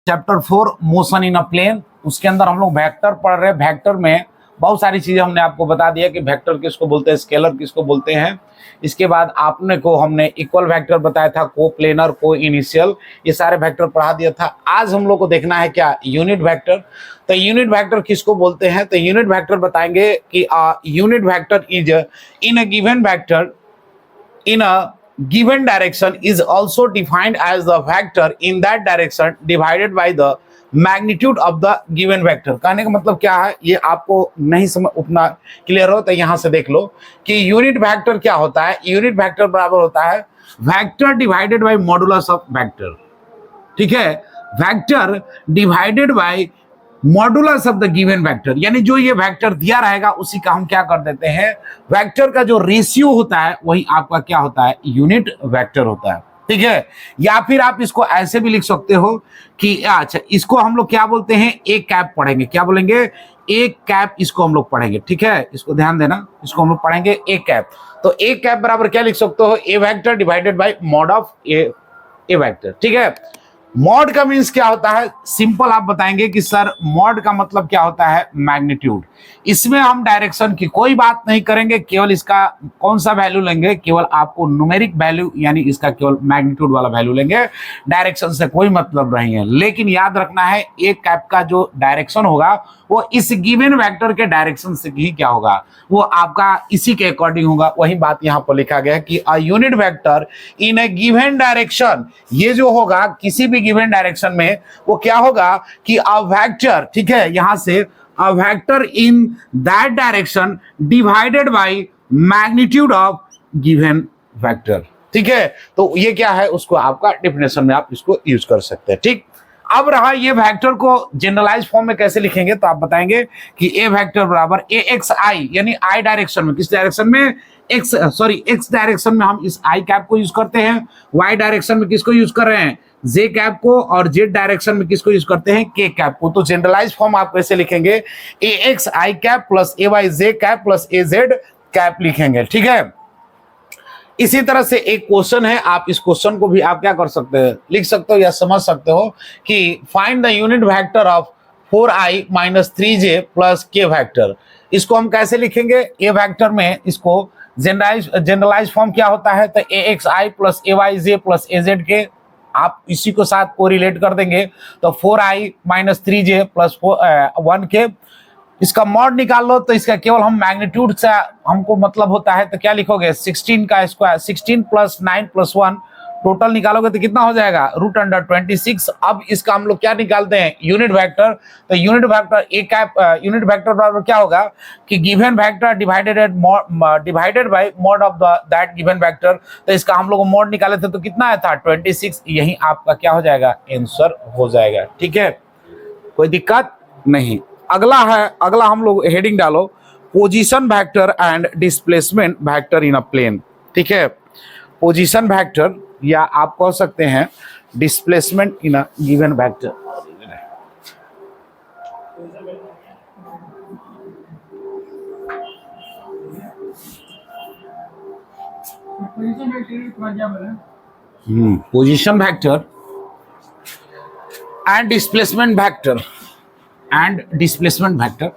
Chapter 4 motion in a plane, उसके अंदर हम लोग वेक्टर पढ़ रहे हैं। वेक्टर में बहुत सारी चीजें हमने आपको बता दिया कि वेक्टर किसको बोलते हैं, स्केलर किसको बोलते हैं। इसके बाद आपने को हमने इक्वल वेक्टर बताया था, को प्लेनर, को इनिशियल, ये सारे वेक्टर पढ़ा दिया था। आज हम लोग को देखना है क्या, यूनिट वेक्टर। तो यूनिट वेक्टर किसको बोलते हैं, तो यूनिट वेक्टर बताएंगे कि unit vector is in a given vector in a given direction is also defined as the vector in that direction divided by the magnitude of the given vector। कहने का मतलब क्या है, ये आपको नहीं समझ उतना क्लियर हो तो यहां से देख लो कि यूनिट वेक्टर क्या होता है। यूनिट वेक्टर बराबर होता है vector divided bye modulus of vector. ठीक है, vector divided bye modulus of the given vector, यानी जो ये वेक्टर दिया रहेगा उसी का हम क्या कर देते हैं, वेक्टर का जो रेशियो होता है वही आपका क्या होता है, यूनिट वेक्टर होता है। ठीक है, या फिर आप इसको ऐसे भी लिख सकते हो कि अच्छा इसको हम लोग क्या बोलते हैं, ए कैप पढ़ेंगे, क्या बोलेंगे, ए कैप, इसको हम लोग पढ़ेंगे। ठीक है, इसको ध्यान देना, इसको हम लोग पढ़ेंगे ए कैप। तो ए कैप बराबर क्या लिख सकते हो, a vector divided by mod of a vector. ठीक है, मॉड का मीन्स क्या होता है, सिंपल आप बताएंगे कि सर मॉड का मतलब क्या होता है, मैग्नीट्यूड। इसमें हम डायरेक्शन की कोई बात नहीं करेंगे, केवल इसका कौन सा वैल्यू लेंगे, केवल आपको न्यूमेरिक वैल्यू यानी इसका केवल मैग्नीट्यूड वाला वैल्यू लेंगे, डायरेक्शन से कोई मतलब नहीं है। लेकिन याद रखना है एक कैप का जो डायरेक्शन होगा वो इस गिवन वेक्टर के डायरेक्शन से ही क्या होगा, वो आपका इसी के अकॉर्डिंग होगा। वही बात यहाँ पर लिखा गया है कि a unit vector in A given direction, ये जो होगा किसी भी गिवन डायरेक्शन में वो क्या होगा कि अ वेक्टर, ठीक है, यहां से a vector in that direction divided by magnitude of given vector. ठीक है, तो ये क्या है, उसको आपका डेफिनेशन में आप इसको यूज कर सकते हैं। ठीक, अब रहा ये वेक्टर को जनरलाइज फॉर्म में कैसे लिखेंगे, तो आप बताएंगे कि ए वेक्टर बराबर ए एक्स आई, यानी आई डायरेक्शन में, किस डायरेक्शन में, एक्स डायरेक्शन में हम इस आई कैप को यूज करते हैं, वाई डायरेक्शन में किसको यूज कर रहे हैं, जे कैप को, और जेड डायरेक्शन में किसको यूज करते हैं, के कैप को। तो जनरलाइज फॉर्म आप कैसे लिखेंगे, ए x I cap plus A Y J cap plus A Z cap लिखेंगे। ठीक है, इसी तरह से एक क्वेश्चन है, आप इस क्वेश्चन को भी आप क्या कर सकते हैं, लिख सकते हो या समझ सकते हो कि find the unit vector of 4i minus 3j plus के वेक्टर। इसको हम कैसे लिखेंगे, ए वेक्टर में इसको जनरलाइज फॉर्म क्या होता है, तो ए x I plus A Y J plus A Z के, आप इसी को साथ को रिलेट कर देंगे तो 4i माइनस 3j प्लस 1 के, इसका मॉड निकाल लो तो इसका केवल हम मैग्नीट्यूड से हमको मतलब होता है, तो क्या लिखोगे, 16 का स्क्वायर, 16 प्लस 9 प्लस 1 टोटल निकालोगे तो कितना हो जाएगा, रूट अंडर 26। अब इसका हम लोग क्या निकालते हैं, यूनिट वेक्टर। तो unit vector A cap, unit vector बराबर क्या होगा कि given vector divided by mod of that given vector. तो इसका हम लोग मॉड निकाले थे तो कितना आया था, 26। यही आपका क्या हो जाएगा, आंसर हो जाएगा। ठीक है, कोई दिक्कत नहीं। अगला है, अगला हम लोग हेडिंग डालो, position vector and displacement vector in a plane. ठीक है, पोजीशन वेक्टर या आप कह सकते हैं displacement in a given vector. Position vector and displacement vector and displacement vector।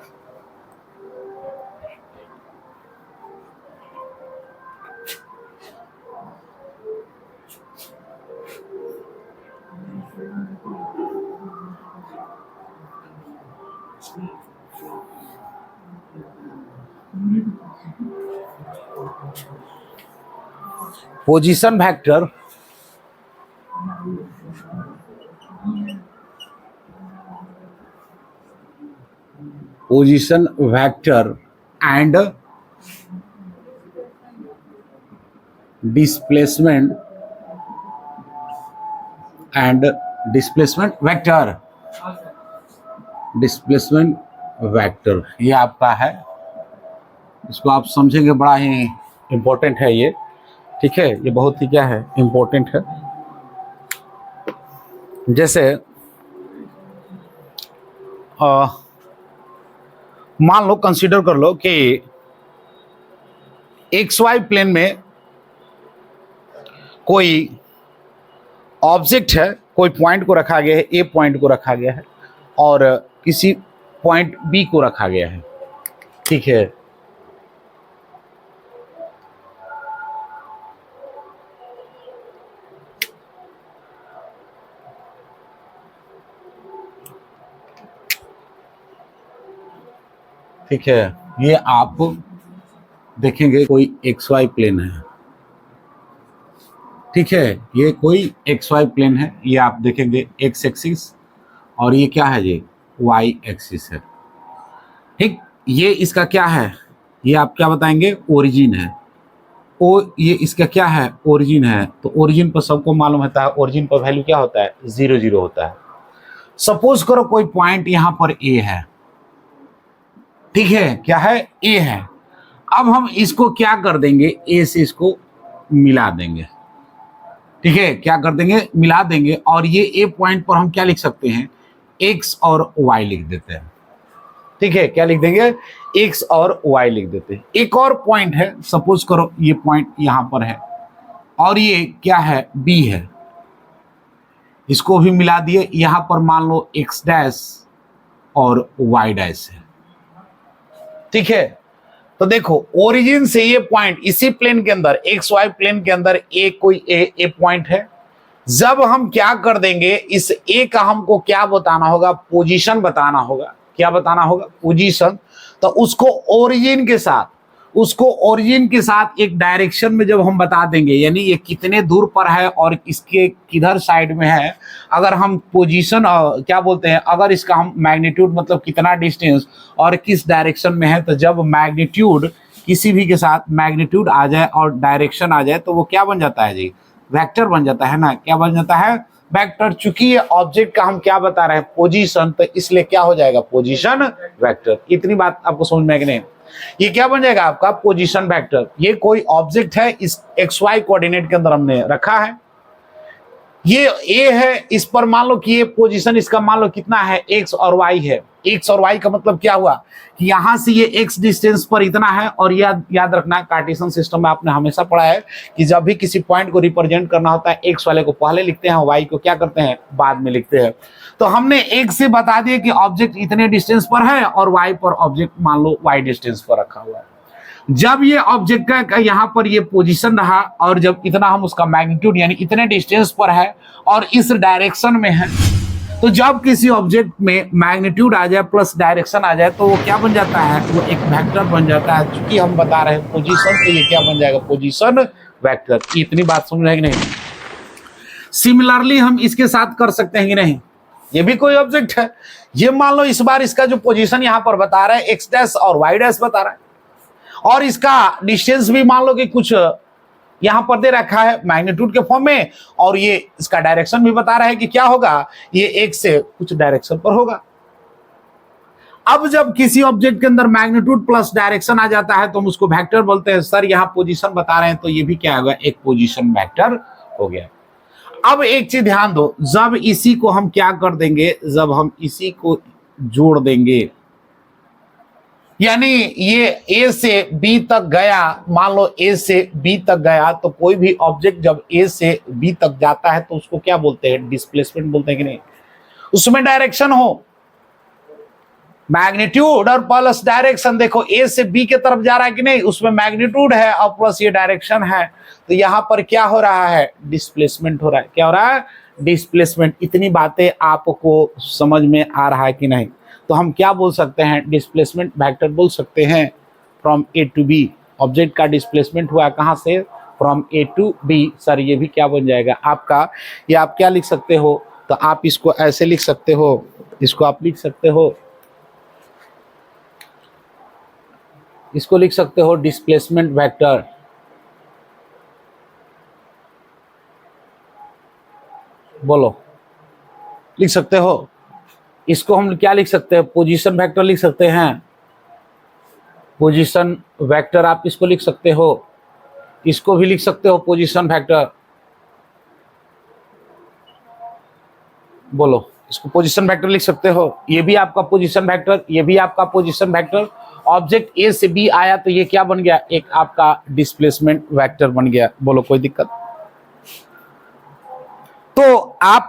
Position vector position vector and displacement vector, displacement vector ये आपका है, इसको आप समझेंगे, बड़ा ही इंपॉर्टेंट है ये। ठीक है, ये बहुत ही क्या है, इंपॉर्टेंट है। जैसे मान लो, कंसीडर कर लो कि एक्स वाई प्लेन में कोई ऑब्जेक्ट है, कोई पॉइंट को रखा गया है, ए पॉइंट को रखा गया है और किसी पॉइंट बी को रखा गया है, ठीक है। ठीक है, ये आप देखेंगे कोई एक्स वाई प्लेन है, ठीक है, ये कोई एक्स वाई प्लेन है, ये आप देखेंगे एक्स एक्सिस और ये क्या है, ये वाई एक्सिस है, ठीक। ये इसका क्या है, ये आप क्या बताएंगे, ओरिजिन है। ये इसका क्या है, ओरिजिन है। तो ओरिजिन पर सबको मालूम होता है, ओरिजिन पर वैल्यू क्या होता है, 0 0 होता है। सपोज करो कोई पॉइंट यहां पर ए है, ठीक है, क्या है, ए है। अब हम इसको क्या कर देंगे, ए से इसको मिला देंगे, ठीक है, क्या कर देंगे, मिला देंगे। और ये ए पॉइंट पर हम क्या लिख सकते हैं, एक्स और वाई लिख देते हैं, ठीक है, क्या लिख देंगे, एक्स और वाई लिख देते हैं। एक और पॉइंट है, सपोज करो ये पॉइंट यहां पर है और ये क्या है, बी है, इसको भी मिला दिए। यहां पर मान लो एक्स डैश और वाई डैश है, ठीक है। तो देखो ओरिजिन से ये पॉइंट इसी प्लेन के अंदर, एक्स वाई प्लेन के अंदर कोई ए पॉइंट है। जब हम क्या कर देंगे, इस ए का हमको क्या बताना होगा, पोजीशन बताना होगा। क्या बताना होगा, पोजीशन। तो उसको ओरिजिन के साथ एक डायरेक्शन में जब हम बता देंगे, यानी ये कितने दूर पर है और इसके किधर साइड में है, अगर हम पोजीशन क्या बोलते हैं, अगर इसका हम मैग्नीट्यूड मतलब कितना डिस्टेंस और किस डायरेक्शन में है, तो जब मैग्नीट्यूड किसी भी के साथ मैग्नीट्यूड आ जाए और डायरेक्शन आ जाए तो वो क्या बन जाता है जी, वेक्टर बन जाता है ना। क्या बन जाता है, वेक्टर। चूंकि ये ऑब्जेक्ट का हम क्या बता रहे हैं, पोजीशन, तो इसलिए क्या हो जाएगा, पोजीशन वेक्टर। इतनी बात आपको समझ में है कि नहीं। ये क्या बन जाएगा आपका, पोजीशन वेक्टर। ये कोई ऑब्जेक्ट है, इस एक्स वाई कोऑर्डिनेट के अंदर हमने रखा है। ये ए है, इस पर मान लो कि ये पोजीशन इसका मान लो कितना है, एक्स और वाई है। एक्स और वाई का मतलब क्या हुआ कि यहां से ये एक्स डिस्टेंस पर इतना है। और याद रखना, कार्टेशियन सिस्टम में आपने हमेशा पढ़ा है कि जब भी किसी पॉइंट को रिप्रेजेंट करना होता है, एक्स वाले को पहले लिखते हैं, वाई को क्या करते हैं, बाद में लिखते हैं। तो हमने एक से बता दिया कि ऑब्जेक्ट इतने डिस्टेंस पर है और वाई पर ऑब्जेक्ट मान लो वाई डिस्टेंस पर रखा हुआ है। जब ये ऑब्जेक्ट का यहां पर ये पोजीशन रहा और जब इतना हम उसका मैग्नीट्यूड यानी इतने डिस्टेंस पर है और इस डायरेक्शन में है, तो जब किसी ऑब्जेक्ट में मैग्नीट्यूड आ जाए प्लस डायरेक्शन आ जाए तो वो क्या बन जाता है, वो एक वेक्टर बन जाता है। चूंकि हम बता रहे हैं पोजीशन, तो ये क्या बन जाएगा, पोजीशन वेक्टर। इतनी बात समझ रहे हैं कि नहीं। सिमिलरली हम इसके साथ कर सकते हैं कि नहीं, ये भी कोई ऑब्जेक्ट है। ये मान लो इस बार इसका जो पोजीशन यहां पर बता रहा है, एक्स डैश और वाई डैश बता रहा है, और इसका डिस्टेंस भी मान लो कि कुछ यहां पर दे रखा है मैग्नीट्यूड के फॉर्म में, और ये इसका डायरेक्शन भी बता रहा है कि क्या होगा, ये एक से कुछ डायरेक्शन पर होगा। अब जब किसी ऑब्जेक्ट के अंदर मैग्नीट्यूड प्लस डायरेक्शन आ जाता है तो हम उसको वेक्टर बोलते हैं। सर यहां पोजीशन बता रहे हैं तो ये भी क्या होगा, एक पोजीशन वेक्टर हो गया। अब एक चीज ध्यान दो, जब इसी को हम क्या कर देंगे, जब हम इसी को जोड़ देंगे, यानी ये ए से बी तक गया, मान लो ए से बी तक गया, तो कोई भी ऑब्जेक्ट जब ए से बी तक जाता है तो उसको क्या बोलते हैं, डिस्प्लेसमेंट बोलते हैं कि नहीं। उसमें डायरेक्शन हो, मैग्नीट्यूड और प्लस डायरेक्शन, देखो ए से बी के तरफ जा रहा है कि नहीं, उसमें मैग्नीट्यूड है और प्लस ये डायरेक्शन है, तो यहां पर क्या हो रहा है, डिस्प्लेसमेंट हो रहा है। क्या हो रहा है, डिस्प्लेसमेंट। इतनी बातें आपको समझ में आ रहा है कि नहीं। तो हम क्या बोल सकते हैं, डिस्प्लेसमेंट वेक्टर बोल सकते हैं from A to B. Object का डिस्प्लेसमेंट हुआ कहां से, from A to B. Sir ये भी क्या बन जाएगा आपका, ये आप क्या लिख सकते हो, तो आप इसको ऐसे लिख सकते हो, इसको आप लिख सकते हो, इसको लिख सकते हो डिस्प्लेसमेंट वेक्टर। बोलो, लिख सकते हो। इसको हम क्या लिख सकते हैं, पोजीशन वेक्टर लिख सकते हैं, पोजीशन वेक्टर आप इसको लिख सकते हो। इसको भी लिख सकते हो पोजीशन वेक्टर। बोलो, इसको पोजीशन वेक्टर लिख सकते हो। ये भी आपका पोजीशन वेक्टर, ये भी आपका पोजीशन वेक्टर। ऑब्जेक्ट ए से बी आया तो ये क्या बन गया, एक आपका डिस्प्लेसमेंट वेक्टर बन गया। बोलो, कोई दिक्कत। तो आप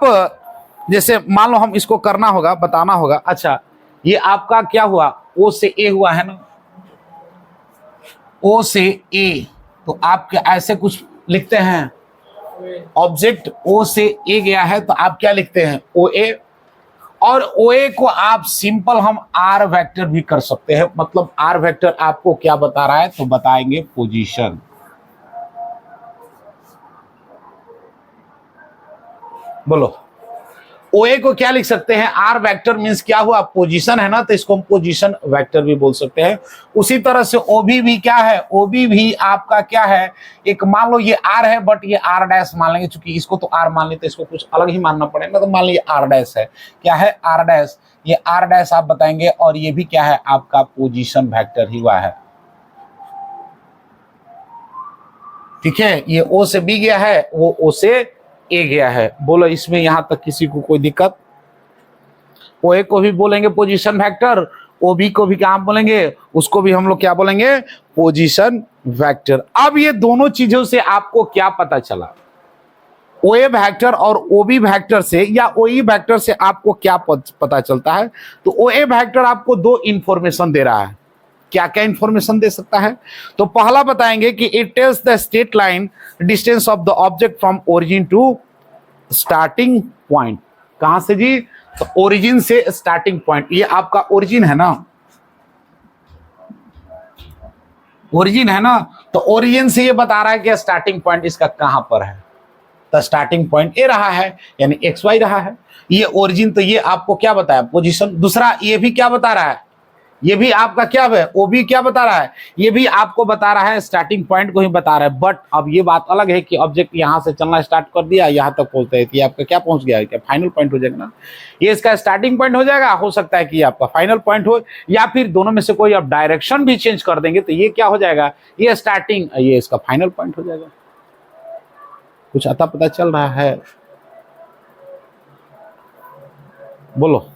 जैसे मान लो हम इसको करना होगा, बताना होगा, अच्छा ये आपका क्या हुआ, ओ से ए हुआ है ना, ओ से ए, तो आप क्या ऐसे कुछ लिखते हैं, ऑब्जेक्ट ओ से ए गया है तो आप क्या लिखते हैं, ओ ए, और ओ ए को आप सिंपल हम आर वेक्टर भी कर सकते हैं। मतलब आर वेक्टर आपको क्या बता रहा है, तो बताएंगे पोजीशन। बोलो, ओ ए को क्या लिख सकते हैं, आर वेक्टर मींस क्या हुआ, पोजीशन है ना, तो इसको हम पोजीशन वेक्टर भी बोल सकते हैं। उसी तरह से ओबी भी क्या है, ओबी भी आपका क्या है, एक मान लो ये आर है बट ये आर डैश मान लेंगे, चूंकि इसको तो आर मान लेते, इसको कुछ अलग ही मानना पड़ेगा, तो मान लीजिए आर डैश है, क्या है आर डैश, ये आर डैश आप बताएंगे, और ये भी क्या है आपका पोजीशन वेक्टर ही हुआ है। ठीक है, ये ओ से बी गया है, वो ओ से ए गया है। बोलो इसमें यहां तक किसी को कोई दिक्कत? ओ ए को भी बोलेंगे पोजीशन वेक्टर, ओ बी को भी क्या बोलेंगे, उसको भी हम लोग क्या बोलेंगे, पोजीशन वेक्टर। अब ये दोनों चीजों से आपको क्या पता चला, ओ ए वेक्टर और ओ बी वेक्टर से या ओ ई वेक्टर से आपको क्या पता चलता है, तो ओ ए वेक्टर आपको दो इंफॉर्मेशन दे रहा है। क्या क्या इंफॉर्मेशन दे सकता है, तो पहला बताएंगे कि it tells the straight line distance of the object from origin to starting point. कहां से जी, तो ओरिजिन से स्टार्टिंग पॉइंट, ये आपका ओरिजिन है ना, ओरिजिन है ना, तो ओरिजिन से ये बता रहा है कि स्टार्टिंग पॉइंट इसका कहां पर है, तो स्टार्टिंग पॉइंट ए रहा है, यानी एक्स वाई रहा है, ये ओरिजिन, तो ये आपको क्या बताया, पोजीशन। दूसरा ये भी क्या बता रहा है, ये भी आपका क्या है, वो भी क्या बता रहा है, ये भी आपको बता रहा है, स्टार्टिंग पॉइंट को ही बता रहा है। बट अब ये बात अलग है कि ऑब्जेक्ट यहां से चलना स्टार्ट कर दिया, यहां तक पहुंचता है, ये आपका क्या पहुंच गया है, क्या फाइनल पॉइंट हो जाएगा ना, ये इसका स्टार्टिंग पॉइंट हो जाएगा, हो सकता है कि ये आपका फाइनल पॉइंट हो, या फिर दोनों में से कोई आप डायरेक्शन भी चेंज कर देंगे तो ये क्या हो जाएगा, ये स्टार्टिंग, ये इसका फाइनल पॉइंट हो जाएगा। कुछ अता पता चल रहा है, बोलो,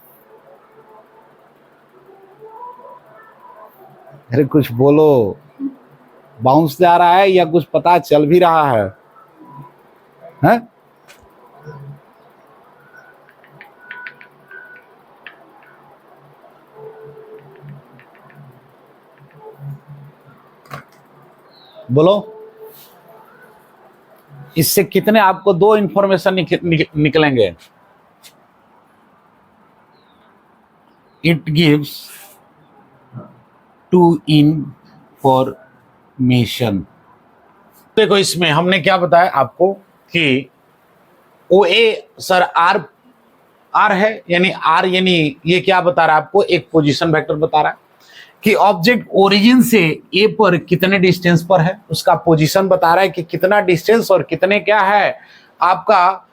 अरे कुछ बोलो, बाउंस जा रहा है या कुछ पता चल भी रहा है, हैं? बोलो, इससे कितने आपको दो इंफॉर्मेशन निकलेंगे, इट गिव्स टू इंफॉर्मेशन। देखो इसमें हमने क्या बताया आपको कि ओ ए सर आर, आर है, यानी आर, यानी ये क्या बता रहा है आपको, एक पोजीशन वेक्टर बता रहा है कि ऑब्जेक्ट ओरिजिन से ए पर कितने डिस्टेंस पर है, उसका पोजीशन बता रहा है कि कितना डिस्टेंस और कितने क्या है आपका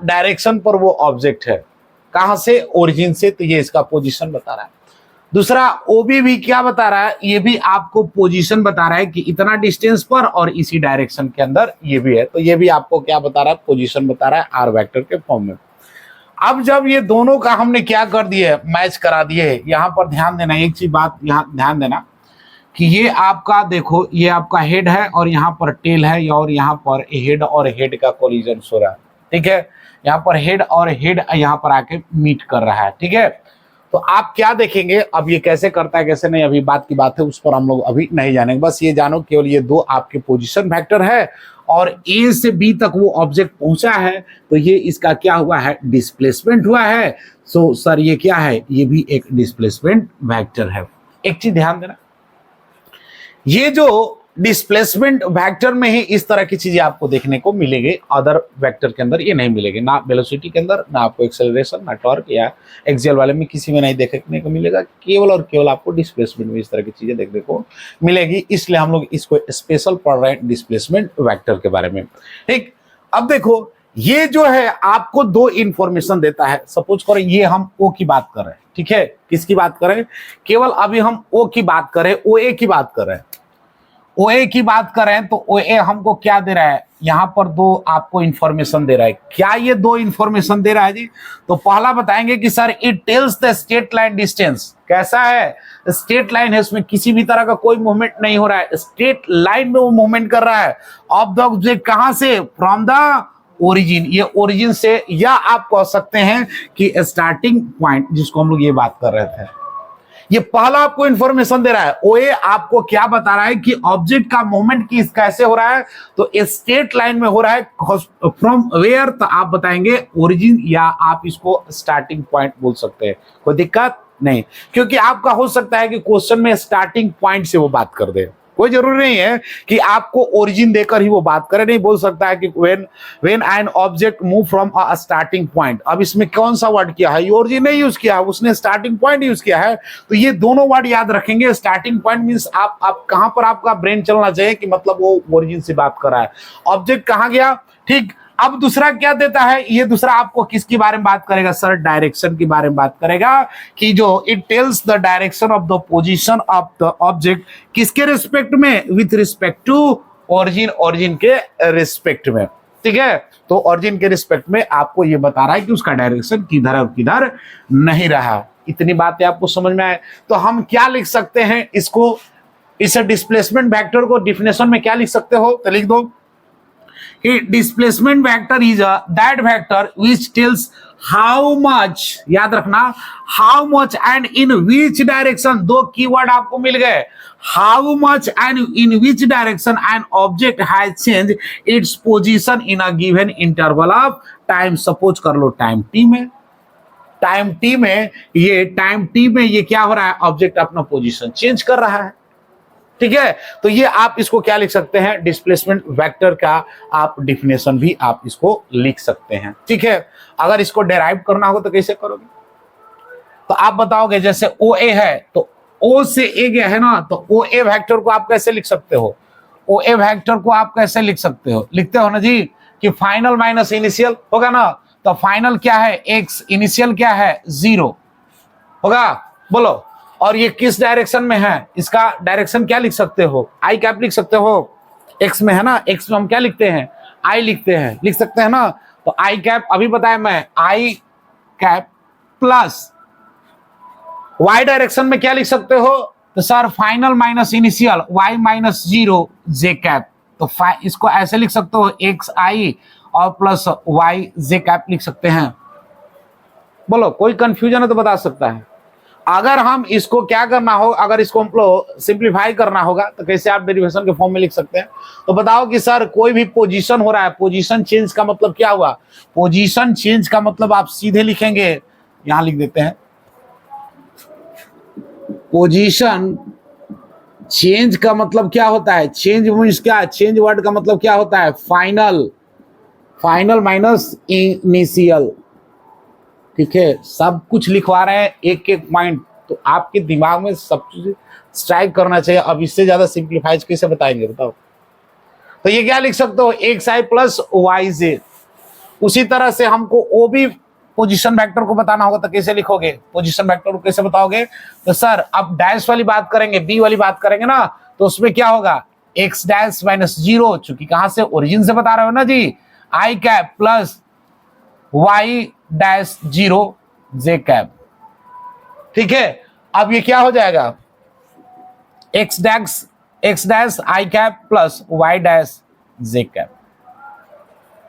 डायरेक्शन पर वो ऑब्जेक्ट है, कहां से, ओरिजिन से, तो ये इसका पोजीशन बता रहा है। दूसरा ओबी भी क्या बता रहा है, ये भी आपको पोजीशन बता रहा है कि इतना डिस्टेंस पर और इसी डायरेक्शन के अंदर ये भी है, तो ये भी आपको क्या बता रहा है, पोजीशन बता रहा है आर वेक्टर के फॉर्म में। अब जब ये दोनों का हमने क्या कर दिए, मैच करा दिए, यहां पर ध्यान देना, एक चीज बात यहां ध्यान देना कि ये आपका देखो, ये आपका हेड है और यहाँ पर टेल है, और यहाँ पर हेड और हेड का कोलिजन हो रहा है। ठीक है, यहाँ पर हेड और हेड यहाँ पर आके मीट कर रहा है। ठीक है, तो आप क्या देखेंगे, अब ये कैसे करता है कैसे नहीं, अभी बात की बात है, उस पर हम लोग अभी नहीं जानेंगे। बस ये जानो केवल ये दो आपके पोजीशन वेक्टर है और ए से बी तक वो ऑब्जेक्ट पहुंचा है, तो ये इसका क्या हुआ है, डिस्प्लेसमेंट हुआ है। सो सर ये क्या है, ये भी एक डिस्प्लेसमेंट वेक्टर है। एक चीज ध्यान देना, ये जो डिस्प्लेसमेंट वेक्टर में ही इस तरह की चीजें आपको देखने को मिलेगी, अदर वेक्टर के अंदर ये नहीं मिलेगी, ना वेलोसिटी के अंदर, ना आपको एक्सेलरेशन, ना टॉर्क, या एक्सियल वाले में किसी में नहीं देखने को मिलेगा, केवल और केवल आपको डिस्प्लेसमेंट में इस तरह की चीजें देखने को मिलेगी। इसलिए हम लोग इसको स्पेशल पढ़ रहे हैं डिस्प्लेसमेंट वेक्टर के बारे में। ठीक, अब देखो ये जो है आपको दो इंफॉर्मेशन देता है। सपोज करें ये हम ओ की बात कर रहे हैं, ठीक है, किसकी बात करें, केवल अभी हम ओ की बात करें, ओ ए की बात कर रहे हैं, ओ ए की बात करें तो ओ ए हमको क्या दे रहा है, यहां पर दो आपको इंफॉर्मेशन दे रहा है। क्या ये दो इंफॉर्मेशन दे रहा है जी, तो पहला बताएंगे कि sir it tells the straight line distance. कैसा है, स्ट्रेट लाइन है, उसमें किसी भी तरह का कोई मूवमेंट नहीं हो रहा है, स्ट्रेट लाइन में वो मूवमेंट कर रहा है ऑफ द ऑब्जेक्ट, कहां से, फ्रॉम द ओरिजिन, ये ओरिजिन से, या आप कह सकते हैं कि स्टार्टिंग पॉइंट, जिसको हम लोग ये बात कर रहे थे। ये पहला आपको इंफॉर्मेशन दे रहा है, ओए आपको क्या बता रहा है कि ऑब्जेक्ट का मूवमेंट किस कैसे हो रहा है, तो स्ट्रेट लाइन में हो रहा है, फ्रॉम वेयर, तो आप बताएंगे ओरिजिन, या आप इसको स्टार्टिंग पॉइंट बोल सकते हैं, कोई दिक्कत नहीं। क्योंकि आपका हो सकता है कि क्वेश्चन में स्टार्टिंग पॉइंट से वो बात कर दे, कोई जरूरी नहीं है कि आपको ओरिजिन देकर ही वो बात करे, नहीं बोल सकता है कि when an object move from a starting point. अब इसमें कौन सा वर्ड किया है, ओरिजिन नहीं यूज किया है, उसने स्टार्टिंग पॉइंट यूज किया है। तो ये दोनों वर्ड याद रखेंगे। स्टार्टिंग पॉइंट मींस आप कहां पर आपका ब्रेन चलना चाहिए कि मतलब वो ओरिजिन से बात कर रहा है, ऑब्जेक्ट कहां गया, ठीक। अब दूसरा क्या देता है, ये दूसरा आपको किसके बारे में बात करेगा सर, डायरेक्शन के बारे में बात करेगा, कि जो it tells the direction of the position of the object, किसके रिस्पेक्ट में, with respect to origin, origin के रिस्पेक्ट में, ठीक है। तो ओरिजिन के रिस्पेक्ट में आपको ये बता रहा है कि उसका डायरेक्शन किधर और किधर नहीं रहा। इतनी बातें आपको समझ में आए तो हम क्या लिख सकते हैं इसको, इस डिस्प्लेसमेंट वेक्टर को डिफिनेशन में क्या लिख सकते हो, तो लिख दो displacement vector is that vector which tells how much, याद रखना, how much and in which direction, दो कीवर्ड आपको मिल गए, how much and in which direction an object has change its position in a given interval of time. Suppose कर लो time T में, time T में ये क्या हो रहा है, ऑब्जेक्ट अपना पोजीशन चेंज कर रहा है, ठीक है। तो ये आप इसको क्या लिख सकते हैं, डिस्प्लेसमेंट वेक्टर का आप डिफिनेशन भी आप इसको लिख सकते हैं, ठीक है। अगर इसको डेराइव करना होगा तो कैसे करोगे, तो आप बताओगे जैसे ओ ए है, तो ओ से ए गया है ना, तो ओ ए वेक्टर को आप कैसे लिख सकते हो, ओ ए वेक्टर को आप कैसे लिख सकते हो, लिखते हो ना जी कि फाइनल माइनस इनिशियल होगा ना, तो फाइनल क्या है एक्स, इनिशियल क्या है 0 होगा, बोलो। और ये किस डायरेक्शन में है, इसका डायरेक्शन क्या लिख सकते हो, आई कैप लिख सकते हो, एक्स में है ना, एक्स में हम क्या लिखते हैं, आई लिखते हैं, लिख सकते हैं ना। तो आई कैप अभी बताया मैं, I cap plus Y direction में क्या लिख सकते हो, तो sir final minus initial Y minus 0 J cap, तो इसको ऐसे लिख सकते हो एक्स आई और प्लस वाई जे कैप लिख सकते हैं। बोलो कोई कंफ्यूजन है तो बता सकता है। अगर हम इसको क्या करना हो, अगर इसको हमको सिंप्लीफाई करना होगा तो कैसे आप डेरिवेशन के फॉर्म में लिख सकते हैं, तो बताओ कि सर कोई भी पोजीशन हो रहा है, पोजीशन चेंज का मतलब क्या हुआ, पोजीशन चेंज का मतलब आप सीधे लिखेंगे, यहां लिख देते हैं, पोजीशन चेंज का मतलब क्या होता है, चेंज मींस क्या, चेंज वर्ड का मतलब क्या होता है, फाइनल, फाइनल माइनस इनिशियल, ठीक है। सब कुछ लिखवा रहे हैं एक एक पॉइंट, तो आपके दिमाग में सब चीज स्ट्राइक करना चाहिए। अब इससे ज्यादा सिंप्लीफाई कैसे बताएंगे बताओ, तो ये क्या लिख सकते हो, एक्स आई प्लस वाई जे। उसी तरह से हमको ओ भी पोजीशन वेक्टर को बताना होगा तो कैसे लिखोगे, पोजीशन वेक्टर को कैसे बताओगे, तो सर अब डैश वाली बात करेंगे, बी वाली बात करेंगे ना, तो उसमें क्या होगा, एक्स डैश माइनस 0, चूंकि कहां से, ओरिजिन से बता रहे हो ना जी, I cap plus Y dash 0 J cap, ठीक है। अब ये क्या हो जाएगा, X dash I cap plus Y dash J cap,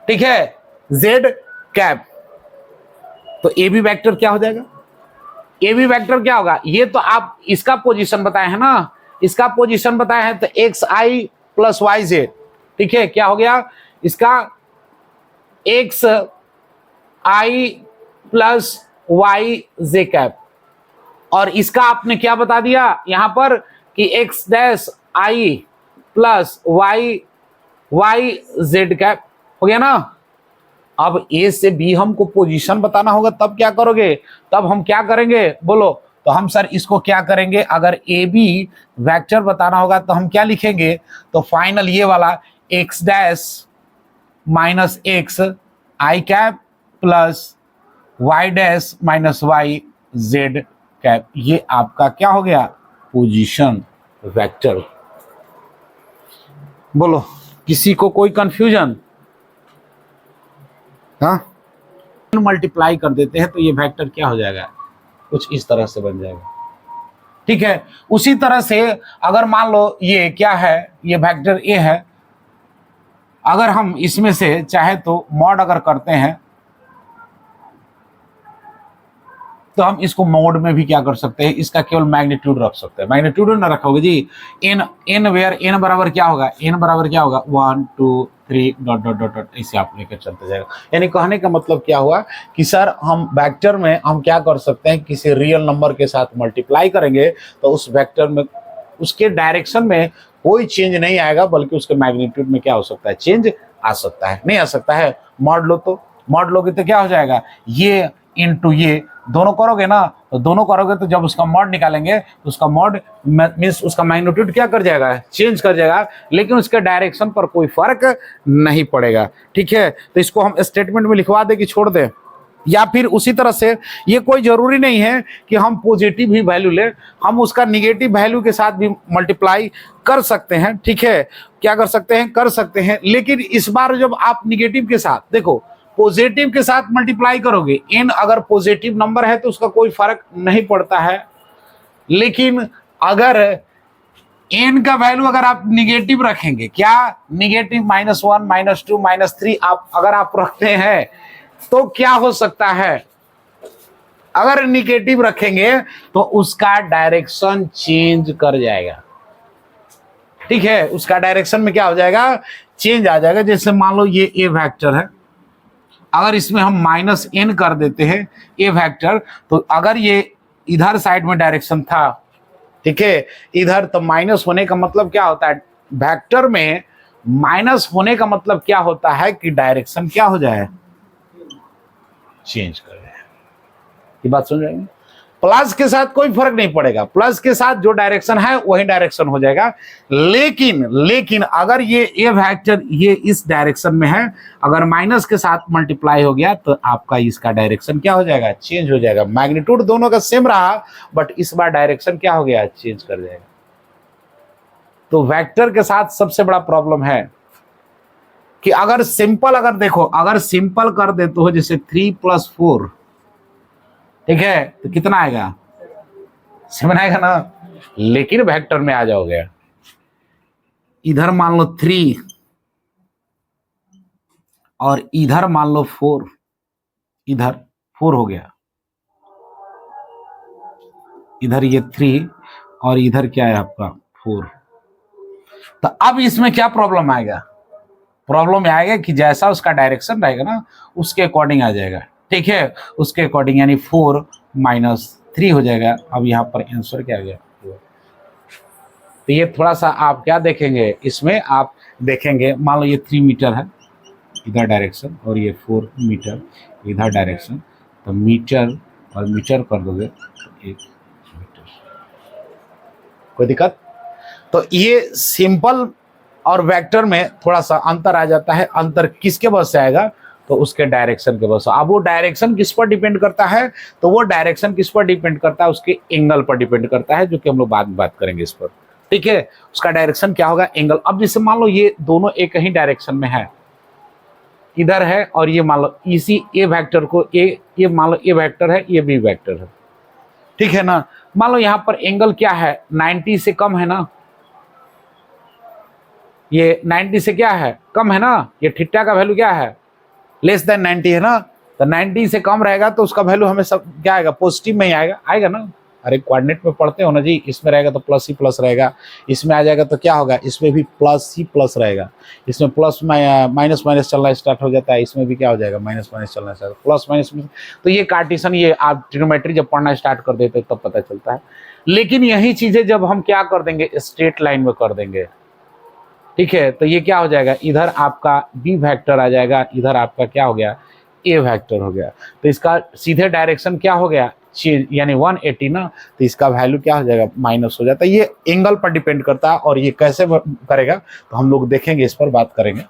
ठीक है, जेड कैप। तो ए बी वेक्टर क्या हो जाएगा, ए बी वेक्टर क्या होगा, ये तो आप इसका पोजीशन बताए हैं ना, इसका पोजीशन बताए हैं, तो X I plus Y Z, ठीक है, क्या हो गया इसका, X I plus Y J cap, और इसका आपने क्या बता दिया यहां पर कि X dash I plus Y Y Z cap, हो गया ना। अब ए से बी हमको पोजीशन बताना होगा, तब क्या करोगे, तब हम क्या करेंगे बोलो, तो हम सर इसको क्या करेंगे, अगर ए बी वेक्टर बताना होगा तो हम क्या लिखेंगे, तो फाइनल ये वाला X dash minus X I cap plus Y dash minus Y Z cap, ये आपका क्या हो गया, पोजीशन वेक्टर। बोलो किसी को कोई कंफ्यूजन, हाँ, मल्टीप्लाई कर देते हैं तो ये वेक्टर क्या हो जाएगा, कुछ इस तरह से बन जाएगा, ठीक है। उसी तरह से अगर मान लो ये क्या है, ये वेक्टर ए है, अगर हम इसमें से चाहे तो मॉड अगर करते हैं तो हम इसको मोड में भी क्या कर सकते हैं, इसका केवल मैग्नीट्यूड रख सकते हैं। मैग्नीट्यूड ना रखोगे जी, एन वेयर एन बराबर क्या होगा, एन बराबर क्या होगा 1 2 3 डॉट डॉट डॉट डॉट ऐसे आप लेकर चलते जाएगा। यानी कहने का मतलब क्या हुआ कि सर हम वेक्टर में हम क्या कर सकते हैं, किसी रियल नंबर के साथ मल्टीप्लाई करेंगे तो उस वेक्टर में उसके डायरेक्शन में कोई चेंज नहीं आएगा, बल्कि उसके मैग्नीट्यूड में क्या हो सकता है, चेंज आ सकता है। नहीं आ सकता है, मॉड लो तो मॉड लोगे तो क्या हो जाएगा, ये इनटू ये दोनों करोगे ना, तो दोनों करोगे तो जब उसका मॉड निकालेंगे तो उसका मॉड मींस उसका मैग्नीट्यूड क्या कर जाएगा, चेंज कर जाएगा, लेकिन उसके डायरेक्शन पर कोई फर्क नहीं पड़ेगा। ठीक है, तो इसको हम स्टेटमेंट में लिखवा दे कि छोड़ दे, या फिर उसी तरह से ये कोई जरूरी नहीं है कि हम पॉजिटिव ही वैल्यू ले, हम उसका निगेटिव वैल्यू के साथ भी मल्टीप्लाई कर सकते हैं। ठीक है, क्या कर सकते हैं, कर सकते हैं, लेकिन इस बार जब आप निगेटिव के साथ देखो पॉजिटिव के साथ मल्टीप्लाई करोगे, एन अगर पॉजिटिव नंबर है तो उसका कोई फर्क नहीं पड़ता है, लेकिन अगर एन का वैल्यू अगर आप निगेटिव रखेंगे, क्या निगेटिव -1 -2 -3 आप अगर आप रखते हैं तो क्या हो सकता है, अगर निगेटिव रखेंगे तो उसका डायरेक्शन चेंज कर जाएगा। ठीक है, उसका डायरेक्शन में क्या हो जाएगा, चेंज आ जाएगा। जैसे मान लो ये ए वेक्टर है, अगर इसमें हम -n कर देते हैं ए वेक्टर, तो अगर ये इधर साइड में डायरेक्शन था, ठीक है, इधर, तो माइनस होने का मतलब क्या होता है, वेक्टर में माइनस होने का मतलब क्या होता है कि डायरेक्शन क्या हो जाए, चेंज कर जाए। ये बात समझ रहे हैं? प्लस के साथ कोई फर्क नहीं पड़ेगा, प्लस के साथ जो डायरेक्शन है वही डायरेक्शन हो जाएगा, लेकिन अगर ये ए वेक्टर ये इस डायरेक्शन में है, अगर माइनस के साथ मल्टीप्लाई हो गया तो आपका इसका डायरेक्शन क्या हो जाएगा, चेंज हो जाएगा। मैग्नीट्यूड दोनों का सेम रहा, बट इस बार डायरेक्शन क्या हो गया, चेंज कर जाएगा। तो वेक्टर के साथ सबसे बड़ा प्रॉब्लम है कि अगर सिंपल, अगर देखो अगर सिंपल कर दे तो जैसे 3 + 4, ठीक है, तो कितना आएगा, 7 आएगा ना, लेकिन वेक्टर में आ जाओगे, इधर मान लो 3 और इधर मान लो 4, इधर 4 हो गया, इधर ये 3 और इधर क्या है आपका 4। तो अब इसमें क्या प्रॉब्लम आएगा, प्रॉब्लम आएगा कि जैसा उसका डायरेक्शन रहेगा ना उसके अकॉर्डिंग आ जाएगा। ठीक है, उसके अकॉर्डिंग, यानी 4 - 3 हो जाएगा। अब यहाँ पर आंसर क्या आ गया, तो ये थोड़ा सा आप क्या देखेंगे, इसमें आप देखेंगे मान लो ये 3 मीटर है इधर डायरेक्शन, और ये 4 मीटर इधर डायरेक्शन, तो मीटर और मीटर कर दोगे तो 1 मीटर, कोई दिक्कत। तो ये सिंपल और वेक्टर में थोड़ा सा अंतर आ जाता है। अंतर किसके वजह से आएगा, तो उसके डायरेक्शन के वजह से। अब वो डायरेक्शन किस पर डिपेंड करता है, तो वो डायरेक्शन किस पर डिपेंड करता है, उसके एंगल पर डिपेंड करता है, जो कि हम लोग बाद में बात करेंगे इस पर। ठीक है, उसका डायरेक्शन क्या होगा, एंगल। अब जैसे मान लो ये दोनों एक ही डायरेक्शन में है, इधर है, और ये मान लो इसी ए वेक्टर को ये मान लो ए वेक्टर है, ये बी वेक्टर है, ठीक है ना। मान लो यहाँ पर एंगल क्या है, 90 से कम है ना, ये 90 से क्या है, कम है ना, ये थीटा का वैल्यू क्या है, लेस देन 90 है ना, तो 90 से कम रहेगा तो उसका वैल्यू हमेशा क्या आएगा, पॉजिटिव में ही आएगा ना। अरे कोऑर्डिनेट में पढ़ते हो ना जी, इसमें रहेगा तो प्लस ही प्लस रहेगा, इसमें आ जाएगा तो क्या होगा, इसमें भी प्लस ही प्लस रहेगा, इसमें प्लस माइनस माइनस चलना स्टार्ट हो जाता है, इसमें भी क्या हो जाएगा, माइनस माइनस चलना स्टार्ट, प्लस माइनस। तो ये कार्टेशियन, ये आप ट्रिग्नोमेट्री जब पढ़ना स्टार्ट कर देते तब पता चलता है। लेकिन यही चीजें जब हम क्या कर देंगे, स्ट्रेट लाइन में कर देंगे, ठीक है, तो ये क्या हो जाएगा, इधर आपका बी वेक्टर आ जाएगा, इधर आपका क्या हो गया, ए वेक्टर हो गया। तो इसका सीधे डायरेक्शन क्या हो गया, यानी 180 ना, तो इसका वैल्यू क्या हो जाएगा, माइनस हो जाता है। ये एंगल पर डिपेंड करता है, और ये कैसे करेगा तो हम लोग देखेंगे, इस पर बात करेंगे।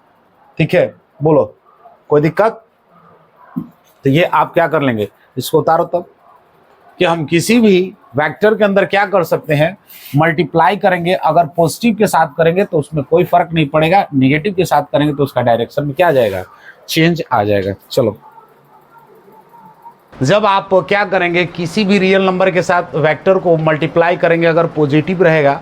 ठीक है, बोलो कोई दिक्कत। तो ये आप क्या कर लेंगे, इसको उतारो तब, कि हम किसी भी वेक्टर के अंदर क्या कर सकते हैं, मल्टीप्लाई करेंगे। अगर पॉजिटिव के साथ करेंगे तो उसमें कोई फर्क नहीं पड़ेगा, निगेटिव के साथ करेंगे तो उसका डायरेक्शन में क्या आ जाएगा, चेंज आ जाएगा। चलो, जब आप क्या करेंगे, किसी भी रियल नंबर के साथ वेक्टर को मल्टीप्लाई करेंगे, अगर पॉजिटिव रहेगा,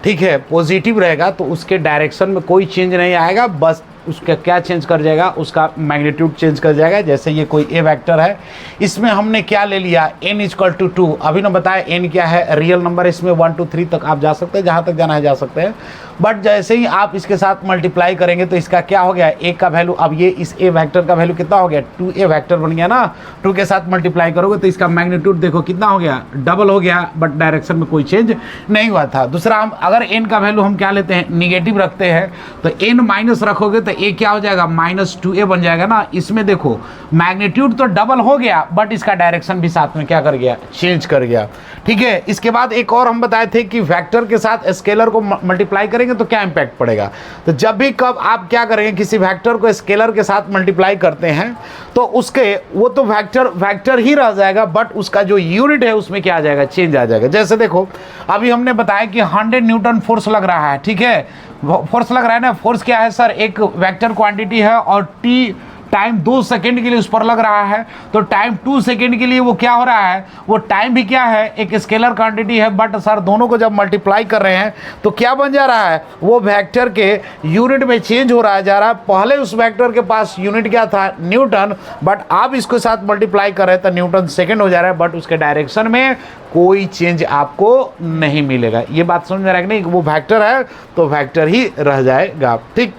ठीक है, पॉजिटिव रहेगा, तो उसके डायरेक्शन में कोई चेंज नहीं आएगा, बस उसका क्या चेंज कर जाएगा, उसका मैग्नीट्यूड चेंज कर जाएगा। जैसे ये कोई ए वेक्टर है, इसमें हमने क्या ले लिया, n इक्वल टू 2। अभी ना बताया n क्या है, रियल नंबर, इसमें 1 2 3 तक आप जा सकते हैं, जहाँ तक जाना है जा सकते हैं। बट जैसे ही आप इसके साथ मल्टीप्लाई करेंगे तो इसका क्या हो गया, ए का वैल्यू, अब ये इस ए वेक्टर का वैल्यू कितना हो गया, 2a वेक्टर बन गया ना। 2 के साथ मल्टीप्लाई करोगे तो इसका मैग्नीट्यूड देखो कितना हो गया, डबल हो गया, बट डायरेक्शन में कोई चेंज नहीं हुआ था। दूसरा, हम अगर n का वैल्यू हम क्या लेते हैं, निगेटिव रखते हैं, तो n माइनस रखोगे तो a क्या हो जाएगा, -2a बन जाएगा ना। इसमें देखो मैग्नीट्यूड तो डबल हो गया, बट इसका डायरेक्शन भी साथ में क्या कर गया, चेंज कर गया। ठीक है, इसके बाद एक और हम बताए थे कि वेक्टर के साथ स्केलर को मल्टीप्लाई करेंगे तो क्या इंपैक्ट पड़ेगा। तो जब भी कब आप क्या करेंगे, किसी वेक्टर को स्केलर के साथ मल्टीप्लाई करते हैं तो उसके वो तो वेक्टर ही रह जाएगा, बट उसका जो यूनिट है उसमें क्या आ जाएगा, चेंज आ जाएगा। जैसे देखो अभी हमने बताया कि 100 न्यूटन फोर्स लग रहा है, ठीक है, फोर्स लग रहा है ना। फोर्स क्या है सर, एक वेक्टर क्वांटिटी है और t टाइम 2 सेकेंड के लिए उस पर लग रहा है, तो टाइम 2 सेकेंड के लिए वो क्या हो रहा है, वो टाइम भी क्या है, एक स्केलर क्वांटिटी है। बट सर दोनों को जब मल्टीप्लाई कर रहे हैं तो क्या बन जा रहा है, वो वेक्टर के यूनिट में चेंज हो रहा जा रहा है। पहले उस वेक्टर के पास यूनिट क्या था, न्यूटन, बट आप इसके साथ मल्टीप्लाई कर रहे हैं तो न्यूटन सेकेंड हो जा रहा है, बट उसके डायरेक्शन में कोई चेंज आपको नहीं मिलेगा। ये बात समझ में आ रहा है कि नहीं, वो वेक्टर है तो वेक्टर ही रह जाएगा। ठीक,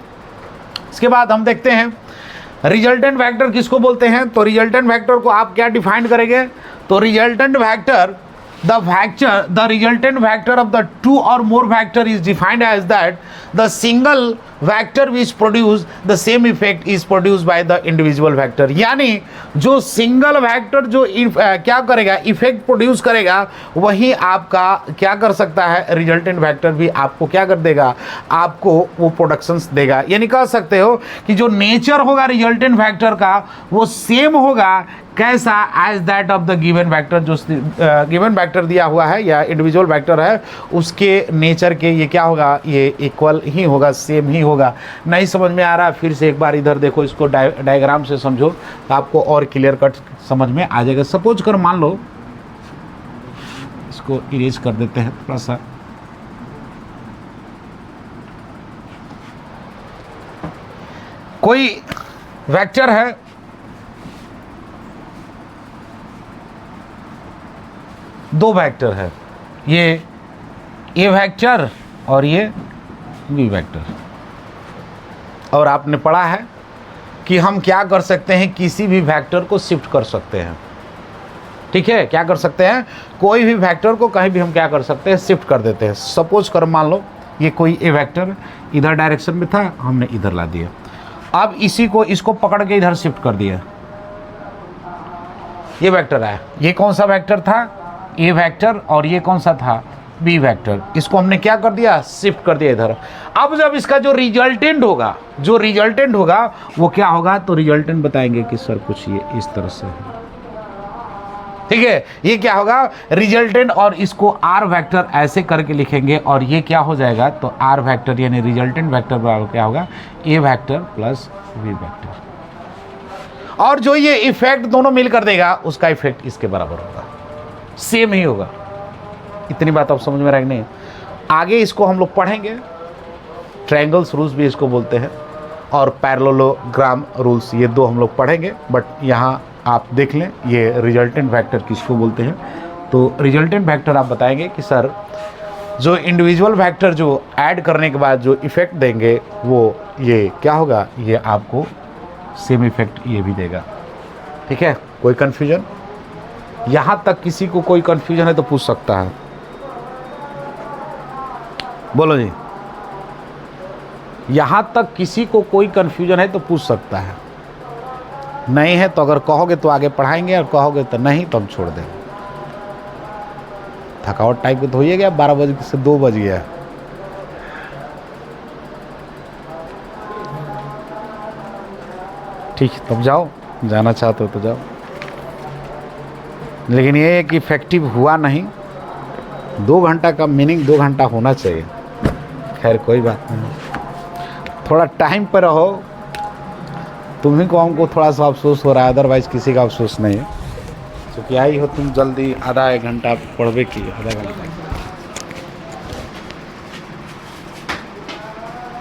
इसके बाद हम देखते हैं रिजल्टेंट वेक्टर किसको बोलते हैं। तो रिजल्टेंट वेक्टर को आप क्या डिफाइन करेंगे, तो resultant vector, the resultant vector of the 2 or more vector is defined as that the single vector which produce the same effect is produced by the individual vector। यानी जो single vector जो क्या करेगा, effect produce करेगा, वही आपका क्या कर सकता है, रिजल्टेंट वेक्टर भी आपको क्या कर देगा, आपको वो प्रोडक्शंस देगा। यानी कह सकते हो कि जो नेचर होगा रिजल्टेंट वेक्टर का वो सेम होगा, कैसा, as that of the given vector. जो गिवन वेक्टर दिया हुआ है या इंडिविजुअल वेक्टर है उसके नेचर के ये क्या होगा, ये इक्वल ही होगा, सेम ही होगा। नहीं समझ में आ रहा, फिर से एक बार इधर देखो, इसको डायग्राम से समझो तो आपको और क्लियर कट समझ में आ जाएगा। सपोज कर मान लो, इसको इरेज कर देते हैं थोड़ा सा, कोई वेक्टर है, दो वेक्टर है, ये ए वेक्टर और ये बी वेक्टर, और आपने पढ़ा है कि हम क्या कर सकते हैं, किसी भी वेक्टर को शिफ्ट कर सकते हैं। ठीक है, क्या कर सकते हैं, कोई भी वेक्टर को कहीं भी हम क्या कर सकते हैं, शिफ्ट कर देते हैं। सपोज कर मान लो ये कोई ए वेक्टर इधर डायरेक्शन में था, हमने इधर ला दिया, अब इसको पकड़ के इधर शिफ्ट कर दिया, ये वेक्टर आया। ये कौन सा वेक्टर था, ए वेक्टर, और ये कौन सा था, बी वेक्टर। इसको हमने क्या कर दिया, शिफ्ट कर दिया इधर। अब जब इसका जो रिजल्टेंट होगा वो क्या होगा, तो रिजल्टेंट बताएंगे कि सर कुछ ये इस तरह से है। ठीक है, ये क्या होगा, रिजल्टेंट, और इसको आर वेक्टर ऐसे करके लिखेंगे, और ये क्या हो जाएगा, तो आर वेक्टर यानी रिजल्टेंट वेक्टर बराबर क्या होगा, ए वेक्टर प्लस बी वेक्टर। और जो ये इफेक्ट दोनों मिलकर देगा उसका इफेक्ट इसके बराबर होगा, सेम ही होगा। इतनी बात आप समझ में रहे नहीं। आगे इसको हम लोग पढ़ेंगे, ट्रायंगल्स रूल्स भी इसको बोलते हैं, और पैरेललोग्राम रूल्स, ये दो हम लोग पढ़ेंगे। बट यहाँ आप देख लें ये रिजल्टेंट वेक्टर किसको बोलते हैं। तो रिजल्टेंट वेक्टर आप बताएंगे कि सर जो इंडिविजुअल वेक्टर जो ऐड करने के बाद जो इफेक्ट देंगे वो ये क्या होगा, ये आपको सेम इफेक्ट ये भी देगा। ठीक है, कोई कन्फ्यूजन, यहाँ तक किसी को कोई कन्फ्यूजन है तो पूछ सकता है, बोलो जी। यहाँ तक किसी को कोई कन्फ्यूजन है तो पूछ सकता है, नहीं है तो अगर कहोगे तो आगे पढ़ाएंगे, और कहोगे तो नहीं तो हम छोड़ देंगे। थकावट टाइप के तो हो ही गया, 12 बजे से 2 बज गया। ठीक है, तब जाओ, जाना चाहते हो तो जाओ, लेकिन ये एक इफेक्टिव हुआ नहीं। 2 घंटा का मीनिंग 2 घंटा होना चाहिए। खैर कोई बात नहीं, थोड़ा टाइम पर रहो। तुम्ही को हमको थोड़ा सा अफसोस हो रहा है, अदरवाइज़ किसी का अफसोस नहीं है। क्योंकि आई हो तुम जल्दी, आधा 1 घंटा पढ़वे की, आधा घंटा